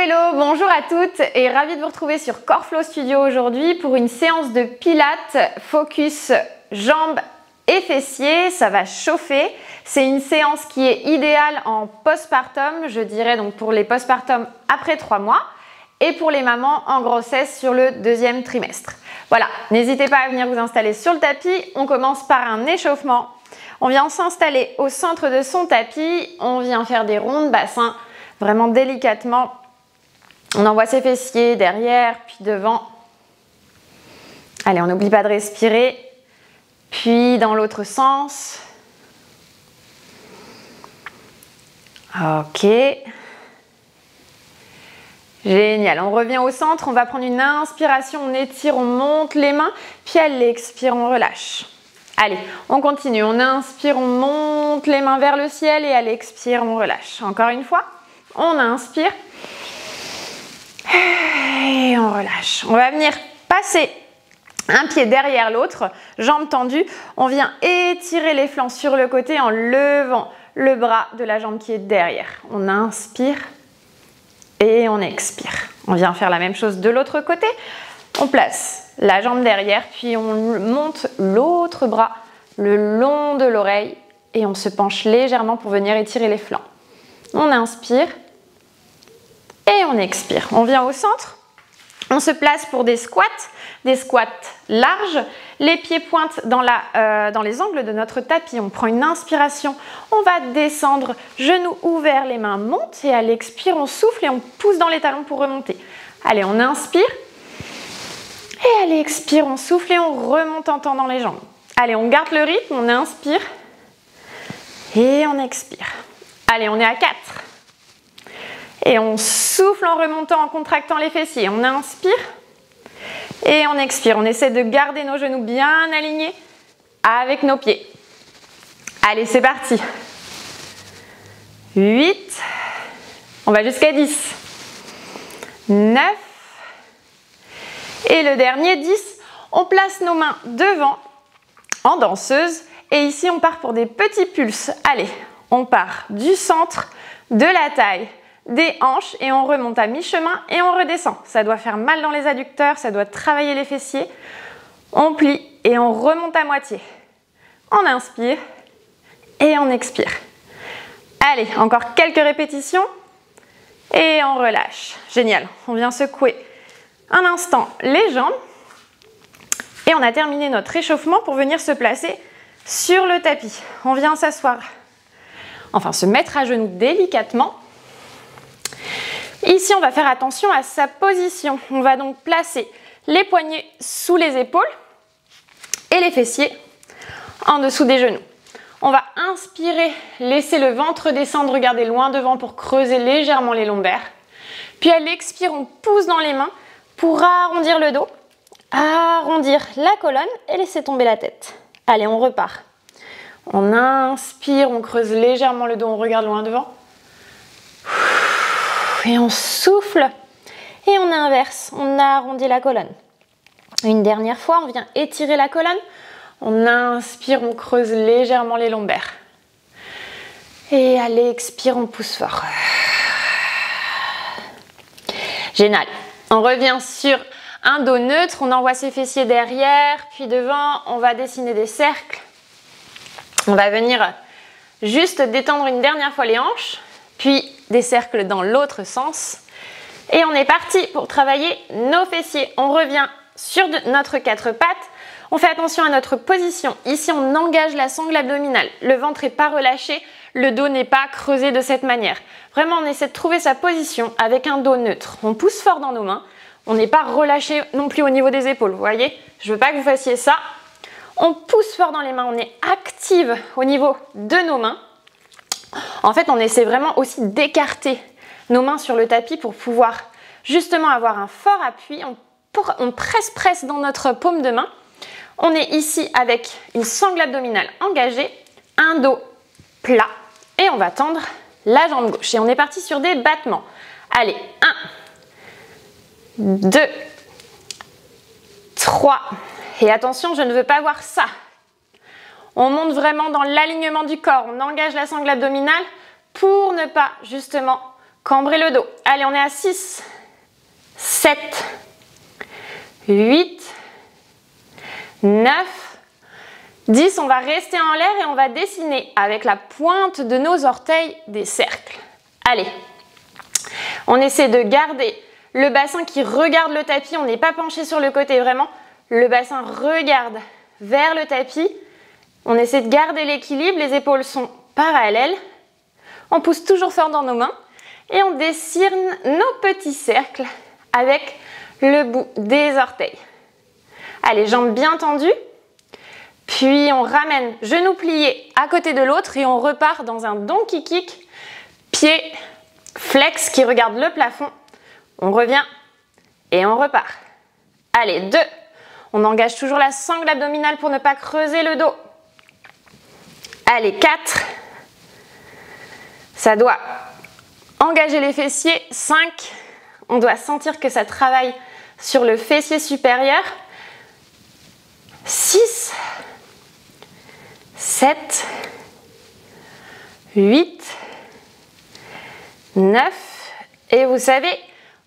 Hello, bonjour à toutes et ravie de vous retrouver sur CoreFlow Studio aujourd'hui pour une séance de pilates focus jambes et fessiers. Ça va chauffer. C'est une séance qui est idéale en postpartum, je dirais donc pour les postpartum après 3 mois et pour les mamans en grossesse sur le 2e trimestre. Voilà, n'hésitez pas à venir vous installer sur le tapis. On commence par un échauffement. On vient s'installer au centre de son tapis. On vient faire des ronds de bassin vraiment délicatement. On envoie ses fessiers derrière, puis devant. Allez, on n'oublie pas de respirer. Puis dans l'autre sens. Ok. Génial. On revient au centre. On va prendre une inspiration. On étire, on monte les mains. Puis à l'expire, on relâche. Allez, on continue. On inspire, on monte les mains vers le ciel. Et à l'expire, on relâche. Encore une fois. On inspire. Et on relâche. On va venir passer un pied derrière l'autre, jambes tendues. On vient étirer les flancs sur le côté en levant le bras de la jambe qui est derrière. On inspire et on expire. On vient faire la même chose de l'autre côté. On place la jambe derrière, puis on monte l'autre bras le long de l'oreille et on se penche légèrement pour venir étirer les flancs. On inspire. Et on expire. On vient au centre. On se place pour des squats larges. Les pieds pointent dans les angles de notre tapis. On prend une inspiration. On va descendre, genoux ouverts, les mains montent. Et à l'expire, on souffle et on pousse dans les talons pour remonter. Allez, on inspire. Et à l'expire, on souffle et on remonte en tendant les jambes. Allez, on garde le rythme. On inspire. Et on expire. Allez, on est à 4. Et on souffle en remontant, en contractant les fessiers. On inspire et on expire. On essaie de garder nos genoux bien alignés avec nos pieds. Allez, c'est parti. 8. On va jusqu'à 10. 9. Et le dernier, 10. On place nos mains devant en danseuse. Et ici, on part pour des petits pulses. Allez, on part du centre, de la taille, des hanches et on remonte à mi-chemin et on redescend. Ça doit faire mal dans les adducteurs, ça doit travailler les fessiers. On plie et on remonte à moitié. On inspire et on expire. Allez, encore quelques répétitions et on relâche. Génial, on vient secouer un instant les jambes et on a terminé notre échauffement pour venir se placer sur le tapis. On vient s'asseoir, enfin se mettre à genoux délicatement. Ici, on va faire attention à sa position. On va donc placer les poignets sous les épaules et les fessiers en dessous des genoux. On va inspirer, laisser le ventre descendre, regarder loin devant pour creuser légèrement les lombaires. Puis à l'expire, on pousse dans les mains pour arrondir le dos, arrondir la colonne et laisser tomber la tête. Allez, on repart. On inspire, on creuse légèrement le dos, on regarde loin devant. Et on souffle et on inverse, on arrondit la colonne. Une dernière fois, on vient étirer la colonne. On inspire, on creuse légèrement les lombaires. Et à l'expire, on pousse fort. Génial. On revient sur un dos neutre, on envoie ses fessiers derrière, puis devant, on va dessiner des cercles. On va venir juste détendre une dernière fois les hanches. Puis des cercles dans l'autre sens. Et on est parti pour travailler nos fessiers. On revient sur notre 4 pattes. On fait attention à notre position. Ici, on engage la sangle abdominale. Le ventre n'est pas relâché. Le dos n'est pas creusé de cette manière. Vraiment, on essaie de trouver sa position avec un dos neutre. On pousse fort dans nos mains. On n'est pas relâché non plus au niveau des épaules. Vous voyez, je ne veux pas que vous fassiez ça. On pousse fort dans les mains. On est active au niveau de nos mains. En fait, on essaie vraiment aussi d'écarter nos mains sur le tapis pour pouvoir justement avoir un fort appui. On presse dans notre paume de main. On est ici avec une sangle abdominale engagée, un dos plat et on va tendre la jambe gauche. Et on est parti sur des battements. Allez, 1, 2, 3. Et attention, je ne veux pas voir ça. On monte vraiment dans l'alignement du corps. On engage la sangle abdominale pour ne pas justement cambrer le dos. Allez, on est à 6, 7, 8, 9, 10. On va rester en l'air et on va dessiner avec la pointe de nos orteils des cercles. Allez, on essaie de garder le bassin qui regarde le tapis. On n'est pas penché sur le côté, vraiment. Le bassin regarde vers le tapis. On essaie de garder l'équilibre. Les épaules sont parallèles. On pousse toujours fort dans nos mains. Et on dessine nos petits cercles avec le bout des orteils. Allez, jambes bien tendues. Puis on ramène genou plié à côté de l'autre et on repart dans un donkey kick. Pied flex qui regarde le plafond. On revient et on repart. Allez, 2. On engage toujours la sangle abdominale pour ne pas creuser le dos. Allez, 4. Ça doit engager les fessiers. 5. On doit sentir que ça travaille sur le fessier supérieur. 6. 7. 8. 9. Et vous savez,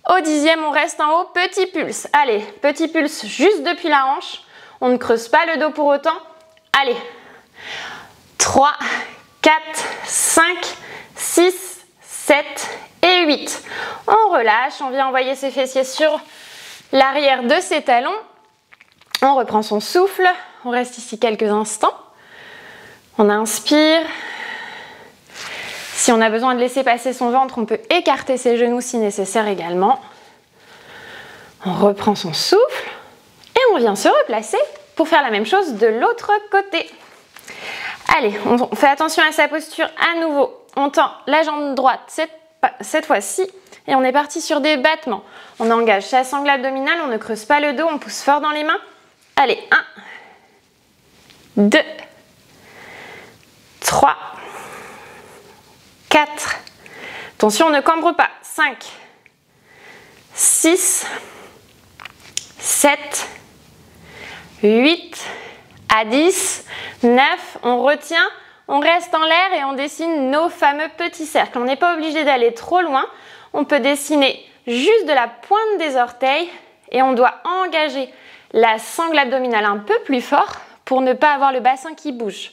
au 10e, on reste en haut, petit pulse. Allez, petit pulse juste depuis la hanche. On ne creuse pas le dos pour autant. Allez, 3, 4, 5, 6, 7 et 8. On relâche, on vient envoyer ses fessiers sur l'arrière de ses talons. On reprend son souffle. On reste ici quelques instants. On inspire. Si on a besoin de laisser passer son ventre, on peut écarter ses genoux si nécessaire également. On reprend son souffle et on vient se replacer pour faire la même chose de l'autre côté. Allez, on fait attention à sa posture à nouveau. On tend la jambe droite cette fois-ci et on est parti sur des battements. On engage sa sangle abdominale, on ne creuse pas le dos, on pousse fort dans les mains. Allez, 1, 2, 3, 4, attention, on ne cambre pas, 5, 6, 7, 8, à 10, 9, on retient, on reste en l'air et on dessine nos fameux petits cercles. On n'est pas obligé d'aller trop loin, on peut dessiner juste de la pointe des orteils et on doit engager la sangle abdominale un peu plus fort pour ne pas avoir le bassin qui bouge.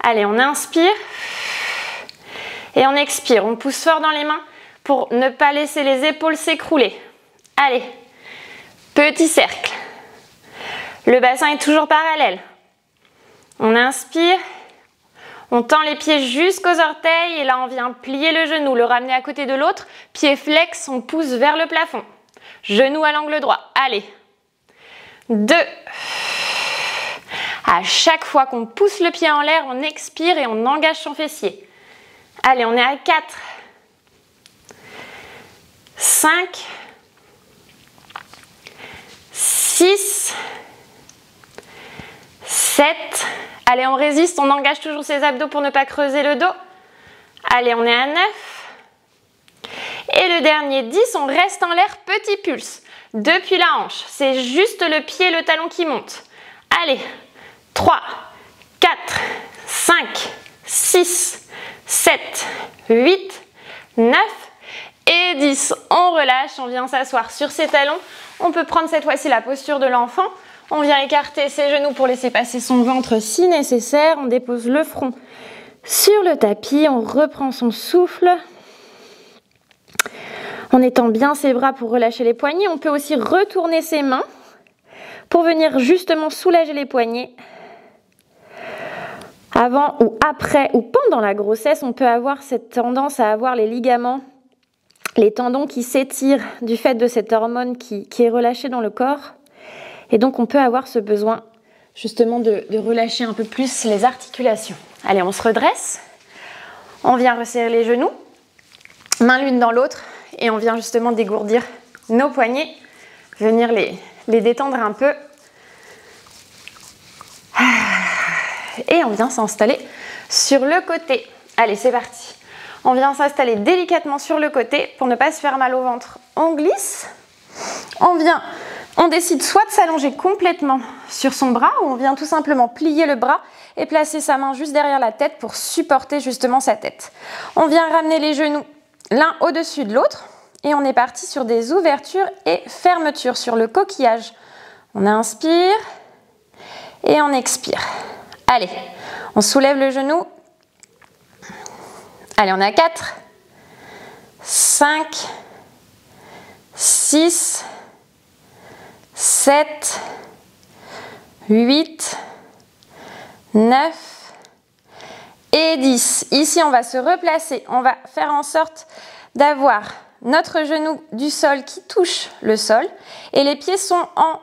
Allez, on inspire. Et on expire, on pousse fort dans les mains pour ne pas laisser les épaules s'écrouler. Allez, petit cercle. Le bassin est toujours parallèle. On inspire, on tend les pieds jusqu'aux orteils et là on vient plier le genou, le ramener à côté de l'autre. Pied flex, on pousse vers le plafond. Genou à l'angle droit. Allez, 2. À chaque fois qu'on pousse le pied en l'air, on expire et on engage son fessier. Allez, on est à 4, 5, 6, 7. Allez, on résiste, on engage toujours ses abdos pour ne pas creuser le dos. Allez, on est à 9. Et le dernier 10, on reste en l'air, petit pulse. Depuis la hanche, c'est juste le pied et le talon qui montent. Allez, 3, 4, 5, 6, 7, 8, 9 et 10. On relâche, on vient s'asseoir sur ses talons. On peut prendre cette fois-ci la posture de l'enfant. On vient écarter ses genoux pour laisser passer son ventre si nécessaire. On dépose le front sur le tapis. On reprend son souffle. On étend bien ses bras pour relâcher les poignets. On peut aussi retourner ses mains pour venir justement soulager les poignets. Avant ou après ou pendant la grossesse, on peut avoir cette tendance à avoir les ligaments, les tendons qui s'étirent du fait de cette hormone qui est relâchée dans le corps. Et donc, on peut avoir ce besoin justement de relâcher un peu plus les articulations. Allez, on se redresse. On vient resserrer les genoux, main l'une dans l'autre. Et on vient justement dégourdir nos poignets, venir les détendre un peu. Et on vient s'installer sur le côté. Allez, c'est parti. On vient s'installer délicatement sur le côté pour ne pas se faire mal au ventre. On glisse. On décide soit de s'allonger complètement sur son bras ou on vient tout simplement plier le bras et placer sa main juste derrière la tête pour supporter justement sa tête. On vient ramener les genoux l'un au-dessus de l'autre et on est parti sur des ouvertures et fermetures sur le coquillage. On inspire et on expire. Allez, on soulève le genou. Allez, on est à 4, 5, 6, 7, 8, 9 et 10. Ici, on va se replacer. On va faire en sorte d'avoir notre genou du sol qui touche le sol et les pieds sont en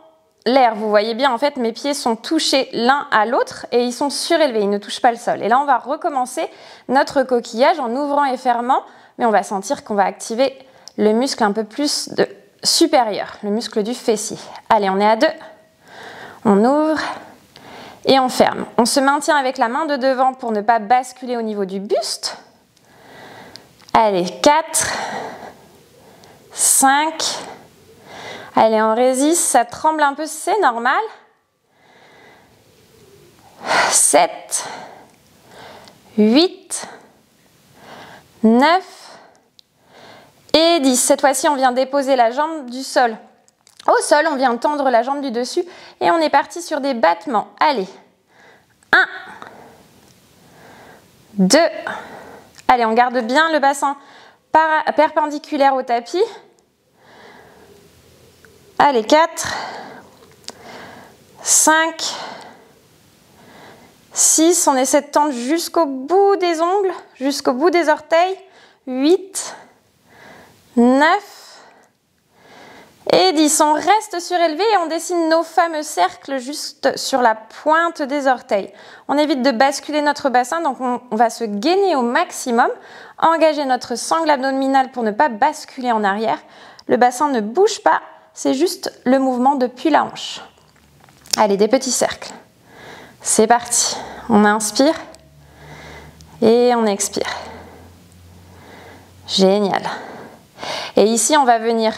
l'air. Vous voyez bien, en fait, mes pieds sont touchés l'un à l'autre et ils sont surélevés, ils ne touchent pas le sol. Et là, on va recommencer notre coquillage en ouvrant et fermant, mais on va sentir qu'on va activer le muscle un peu plus supérieur, le muscle du fessier. Allez, on est à 2. On ouvre et on ferme. On se maintient avec la main de devant pour ne pas basculer au niveau du buste. Allez, 4, 5. Allez, on résiste, ça tremble un peu, c'est normal. 7, 8, 9 et 10. Cette fois-ci, on vient déposer la jambe du sol au sol, on vient tendre la jambe du dessus et on est parti sur des battements. Allez, 1, 2, allez, on garde bien le bassin perpendiculaire au tapis. Allez, 4, 5, 6, on essaie de tendre jusqu'au bout des ongles, jusqu'au bout des orteils. 8, 9 et 10. On reste surélevé et on dessine nos fameux cercles juste sur la pointe des orteils. On évite de basculer notre bassin, donc on va se gainer au maximum, engager notre sangle abdominale pour ne pas basculer en arrière. Le bassin ne bouge pas, c'est juste le mouvement depuis la hanche. Allez, des petits cercles. C'est parti. On inspire et on expire. Génial. Et ici, on va venir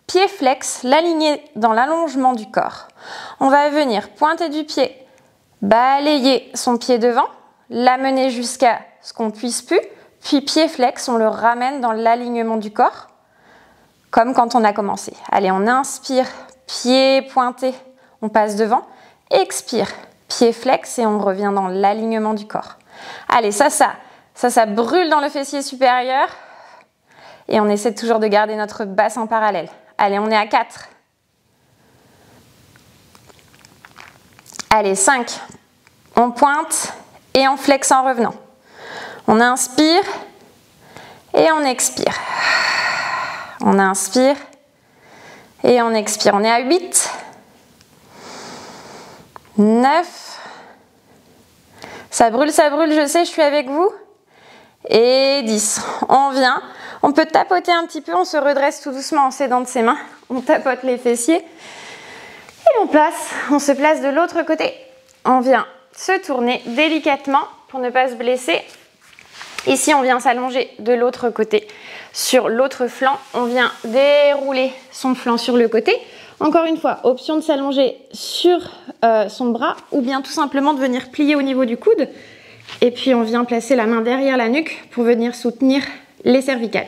pied flex, l'aligner dans l'allongement du corps. On va venir pointer du pied, balayer son pied devant, l'amener jusqu'à ce qu'on ne puisse plus, puis pied flex, on le ramène dans l'alignement du corps, comme quand on a commencé. Allez, on inspire, pied pointé, on passe devant, expire, pied flex et on revient dans l'alignement du corps. Allez, ça brûle dans le fessier supérieur et on essaie toujours de garder notre bassin parallèle. Allez, on est à 4. Allez, 5. On pointe et on flexe en revenant. On inspire et on expire. On inspire et on expire. On est à 8. 9. Ça brûle, je sais, je suis avec vous. Et 10. On vient. On peut tapoter un petit peu, on se redresse tout doucement en s'aidant de ses mains. On tapote les fessiers. Et on se place de l'autre côté. On vient se tourner délicatement pour ne pas se blesser. Ici, on vient s'allonger de l'autre côté. Sur l'autre flanc, on vient dérouler son flanc sur le côté. Encore une fois, option de s'allonger sur son bras ou bien tout simplement de venir plier au niveau du coude. Et puis, on vient placer la main derrière la nuque pour venir soutenir les cervicales.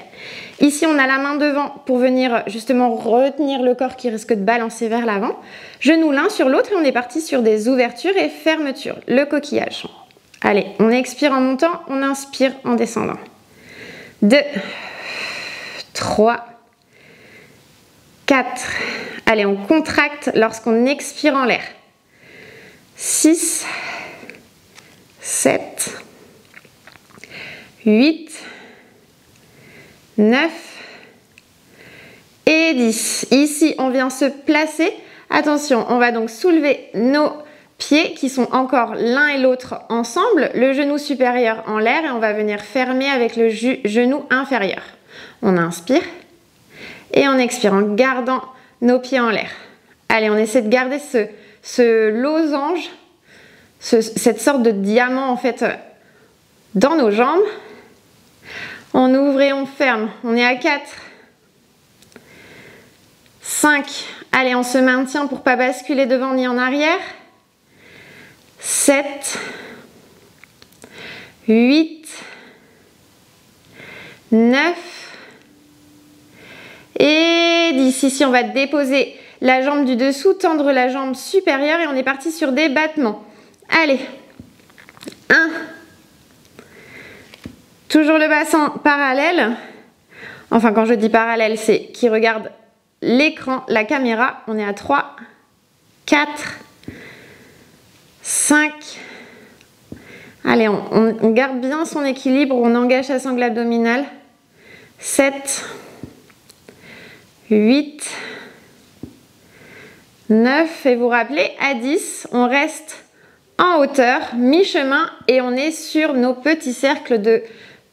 Ici, on a la main devant pour venir justement retenir le corps qui risque de balancer vers l'avant. Genoux l'un sur l'autre et on est parti sur des ouvertures et fermetures. Le coquillage. Allez, on expire en montant, on inspire en descendant. 2, 3, 4. Allez, on contracte lorsqu'on expire en l'air. 6, 7, 8, 9 et 10. Ici, on vient se placer. Attention, on va donc soulever nos pieds qui sont encore l'un et l'autre ensemble, le genou supérieur en l'air et on va venir fermer avec le genou inférieur. On inspire et on expire en gardant nos pieds en l'air. Allez, on essaie de garder ce losange, cette sorte de diamant en fait dans nos jambes. On ouvre et on ferme. On est à 4. 5. Allez, on se maintient pour ne pas basculer devant ni en arrière. 7. 8. 9. 10. Ici, on va déposer la jambe du dessous, tendre la jambe supérieure et on est parti sur des battements. Allez. 1. Toujours le bassin parallèle. Enfin, quand je dis parallèle, c'est qui regarde l'écran, la caméra. On est à 3, 4, 5. Allez, on garde bien son équilibre. On engage sa sangle abdominale. 7, 8, 9. Et vous rappelez, à 10, on reste en hauteur, mi-chemin, et on est sur nos petits cercles de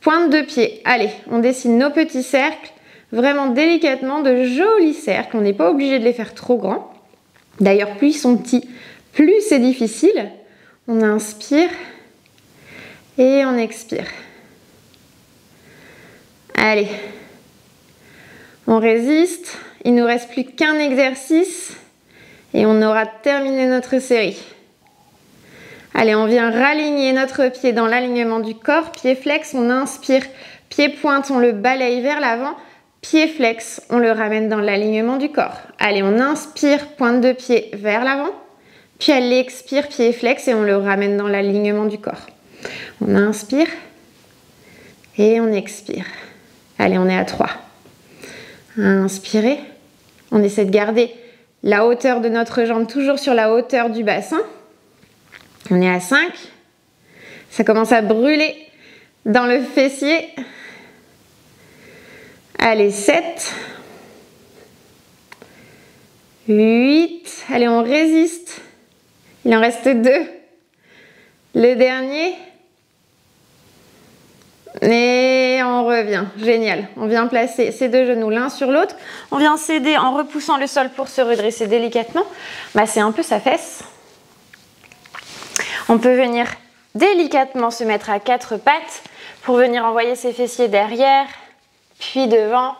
pointe de pied. Allez, on dessine nos petits cercles, vraiment délicatement, de jolis cercles. On n'est pas obligé de les faire trop grands. D'ailleurs, plus ils sont petits, plus c'est difficile. On inspire et on expire. Allez, on résiste. Il ne nous reste plus qu'un exercice et on aura terminé notre série. Allez, on vient raligner notre pied dans l'alignement du corps. Pied flex, on inspire. Pied pointe, on le balaye vers l'avant. Pied flex, on le ramène dans l'alignement du corps. Allez, on inspire, pointe de pied vers l'avant. Puis elle expire, pied flex et on le ramène dans l'alignement du corps. On inspire et on expire. Allez, on est à 3. Inspirez. On essaie de garder la hauteur de notre jambe toujours sur la hauteur du bassin. On est à 5. Ça commence à brûler dans le fessier. Allez, 7. 8. Allez, on résiste. Il en reste 2. Le dernier. Et on revient. Génial. On vient placer ces deux genoux l'un sur l'autre. On vient s'aider en repoussant le sol pour se redresser délicatement. C'est un peu sa fesse. On peut venir délicatement se mettre à 4 pattes pour venir envoyer ses fessiers derrière, puis devant.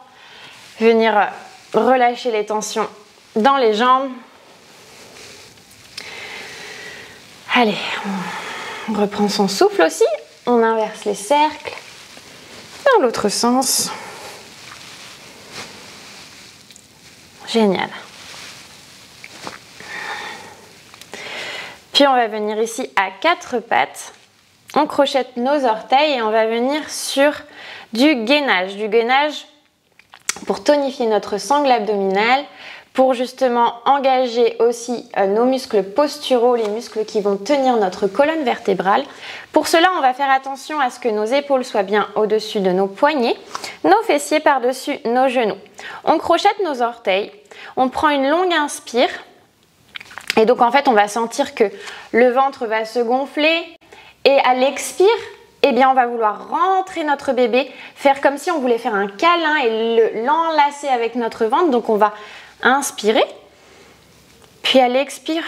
Venir relâcher les tensions dans les jambes. Allez, on reprend son souffle aussi. On inverse les cercles dans l'autre sens. Génial. Puis on va venir ici à 4 pattes. On crochette nos orteils et on va venir sur du gainage. Du gainage pour tonifier notre sangle abdominale, pour justement engager aussi nos muscles posturaux, les muscles qui vont tenir notre colonne vertébrale. Pour cela, on va faire attention à ce que nos épaules soient bien au-dessus de nos poignets, nos fessiers par-dessus nos genoux. On crochette nos orteils, on prend une longue inspire. Et donc en fait, on va sentir que le ventre va se gonfler et à l'expire, eh bien on va vouloir rentrer notre bébé, faire comme si on voulait faire un câlin et l'enlacer avec notre ventre. Donc on va inspirer, puis à l'expire,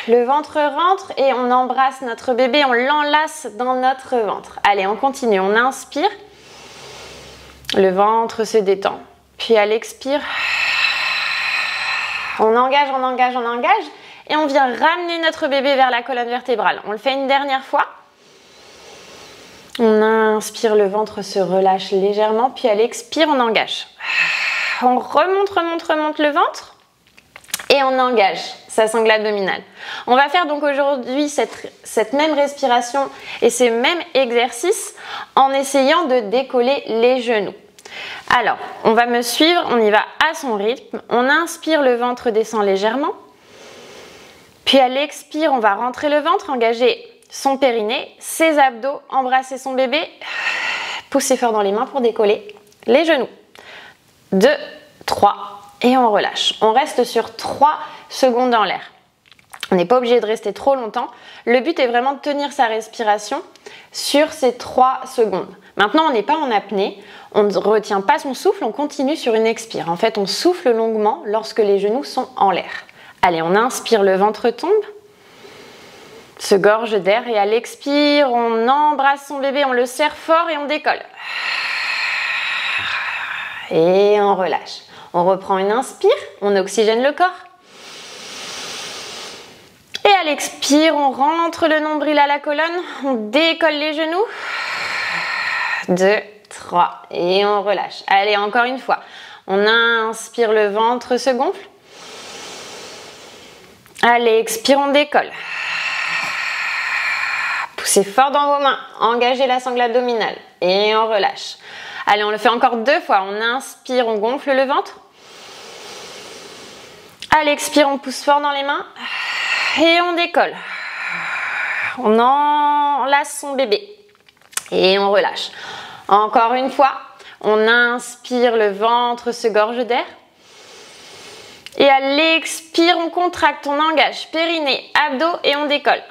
le ventre rentre et on embrasse notre bébé, on l'enlace dans notre ventre. Allez, on continue, on inspire, le ventre se détend. Puis à l'expire, on engage, on engage, on engage et on vient ramener notre bébé vers la colonne vertébrale. On le fait une dernière fois. On inspire, le ventre se relâche légèrement, puis à l'expire, on engage. On remonte le ventre et on engage sa sangle abdominale. On va faire donc aujourd'hui cette même respiration et ces mêmes exercices en essayant de décoller les genoux. Alors, on va me suivre, on y va à son rythme. On inspire, le ventre descend légèrement. Puis à l'expire, on va rentrer le ventre, engager son périnée, ses abdos, embrasser son bébé, pousser fort dans les mains pour décoller les genoux. 2, 3 et on relâche. On reste sur 3 secondes en l'air. On n'est pas obligé de rester trop longtemps. Le but est vraiment de tenir sa respiration sur ces 3 secondes. Maintenant, on n'est pas en apnée, on ne retient pas son souffle, on continue sur une expire. En fait, on souffle longuement lorsque les genoux sont en l'air. Allez, on inspire, le ventre tombe, se gorge d'air et à l'expire, on embrasse son bébé, on le serre fort et on décolle. Et on relâche. On reprend une inspire, on oxygène le corps. Et à l'expire, on rentre le nombril à la colonne, on décolle les genoux. 2, 3 et on relâche. Allez, encore une fois. On inspire, le ventre se gonfle. Allez, expire, on décolle. Poussez fort dans vos mains, engagez la sangle abdominale et on relâche. Allez, on le fait encore 2 fois. On inspire, on gonfle le ventre. Allez, expire, on pousse fort dans les mains et on décolle. On enlace son bébé et on relâche. Encore une fois, on inspire, le ventre se gorge d'air. Et à l'expire, on contracte, on engage périnée, abdos et on décolle.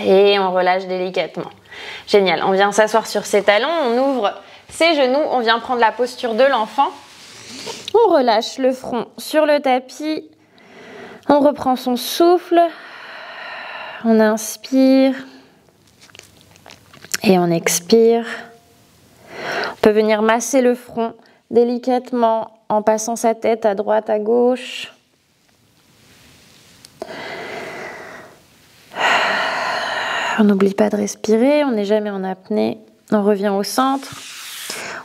Et on relâche délicatement. Génial, on vient s'asseoir sur ses talons, on ouvre ses genoux, on vient prendre la posture de l'enfant. On relâche le front sur le tapis, on reprend son souffle, on inspire et on expire. On peut venir masser le front délicatement en passant sa tête à droite, à gauche. On n'oublie pas de respirer, on n'est jamais en apnée. On revient au centre.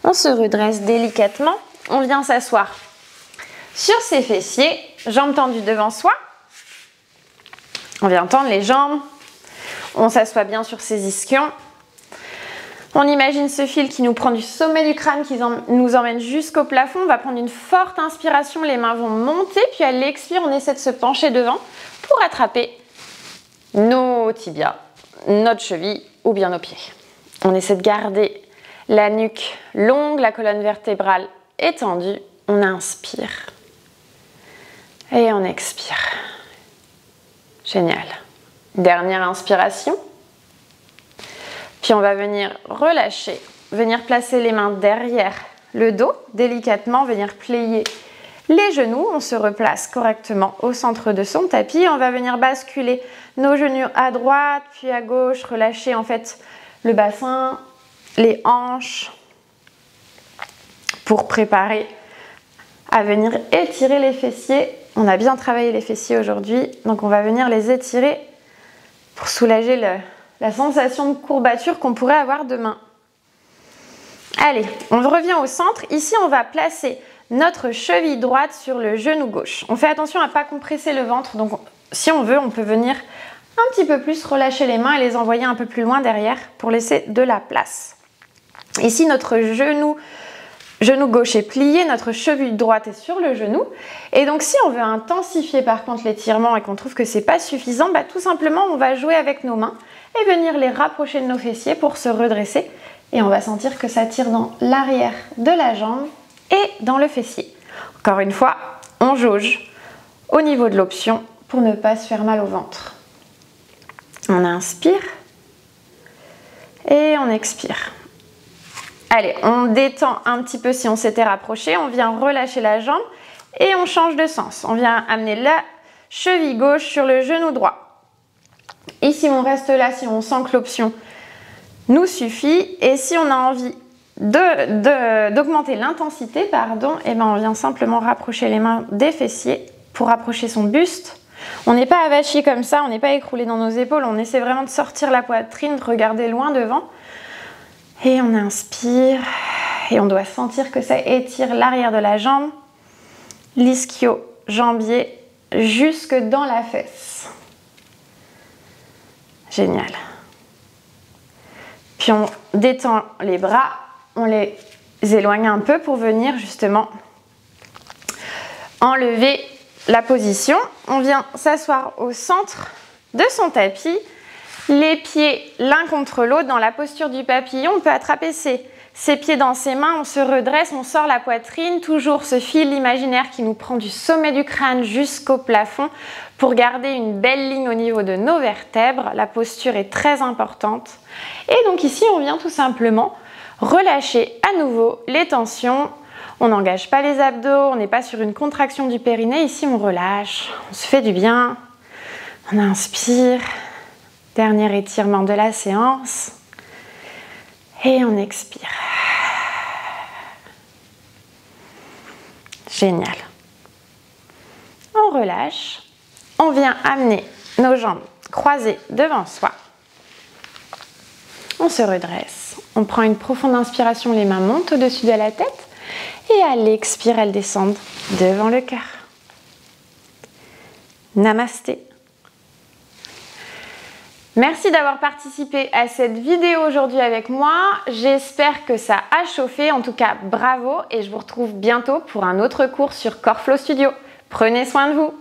On se redresse délicatement. On vient s'asseoir sur ses fessiers, jambes tendues devant soi. On vient tendre les jambes. On s'assoit bien sur ses ischions. On imagine ce fil qui nous prend du sommet du crâne, qui nous emmène jusqu'au plafond. On va prendre une forte inspiration, les mains vont monter, puis à l'expire, on essaie de se pencher devant pour attraper nos tibias, notre cheville ou bien nos pieds. On essaie de garder la nuque longue, la colonne vertébrale étendue. On inspire et on expire. Génial. Dernière inspiration. Puis on va venir relâcher, venir placer les mains derrière le dos, délicatement, venir plier les genoux. On se replace correctement au centre de son tapis. On va venir basculer nos genoux à droite, puis à gauche, relâcher en fait le bassin, les hanches, pour préparer à venir étirer les fessiers. On a bien travaillé les fessiers aujourd'hui, donc on va venir les étirer pour soulager la sensation de courbature qu'on pourrait avoir demain. Allez, on revient au centre. Ici, on va placer notre cheville droite sur le genou gauche. On fait attention à ne pas compresser le ventre. Donc, si on veut, on peut venir un petit peu plus relâcher les mains et les envoyer un peu plus loin derrière pour laisser de la place. Ici, notre genou gauche est plié, notre cheville droite est sur le genou. Et donc, si on veut intensifier par contre l'étirement et qu'on trouve que c'est pas suffisant, tout simplement, on va jouer avec nos mains et venir les rapprocher de nos fessiers pour se redresser. Et on va sentir que ça tire dans l'arrière de la jambe et dans le fessier. Encore une fois, on jauge au niveau de l'option pour ne pas se faire mal au ventre. On inspire et on expire. Allez, on détend un petit peu si on s'était rapproché. On vient relâcher la jambe et on change de sens. On vient amener la cheville gauche sur le genou droit. Ici, on reste là si on sent que l'option nous suffit. Et si on a envie d'augmenter l'intensité, et on vient simplement rapprocher les mains des fessiers pour rapprocher son buste. On n'est pas avachi comme ça, on n'est pas écroulé dans nos épaules. On essaie vraiment de sortir la poitrine, de regarder loin devant. Et on inspire. Et on doit sentir que ça étire l'arrière de la jambe, l'ischio-jambier jusque dans la fesse. Génial. Puis on détend les bras, on les éloigne un peu pour venir justement enlever la position. On vient s'asseoir au centre de son tapis, les pieds l'un contre l'autre dans la posture du papillon. On peut attraper ses pieds dans ses mains, on se redresse, on sort la poitrine, toujours ce fil imaginaire qui nous prend du sommet du crâne jusqu'au plafond pour garder une belle ligne au niveau de nos vertèbres. La posture est très importante. Et donc ici, on vient tout simplement relâcher à nouveau les tensions. On n'engage pas les abdos, on n'est pas sur une contraction du périnée. Ici, on relâche, on se fait du bien. On inspire. Dernier étirement de la séance. Et on expire. Génial. On relâche. On vient amener nos jambes croisées devant soi. On se redresse. On prend une profonde inspiration, les mains montent au-dessus de la tête. Et à l'expire, elles descendent devant le cœur. Namasté. Merci d'avoir participé à cette vidéo aujourd'hui avec moi. J'espère que ça a chauffé. En tout cas, bravo. Et je vous retrouve bientôt pour un autre cours sur CoreFlow Studio. Prenez soin de vous.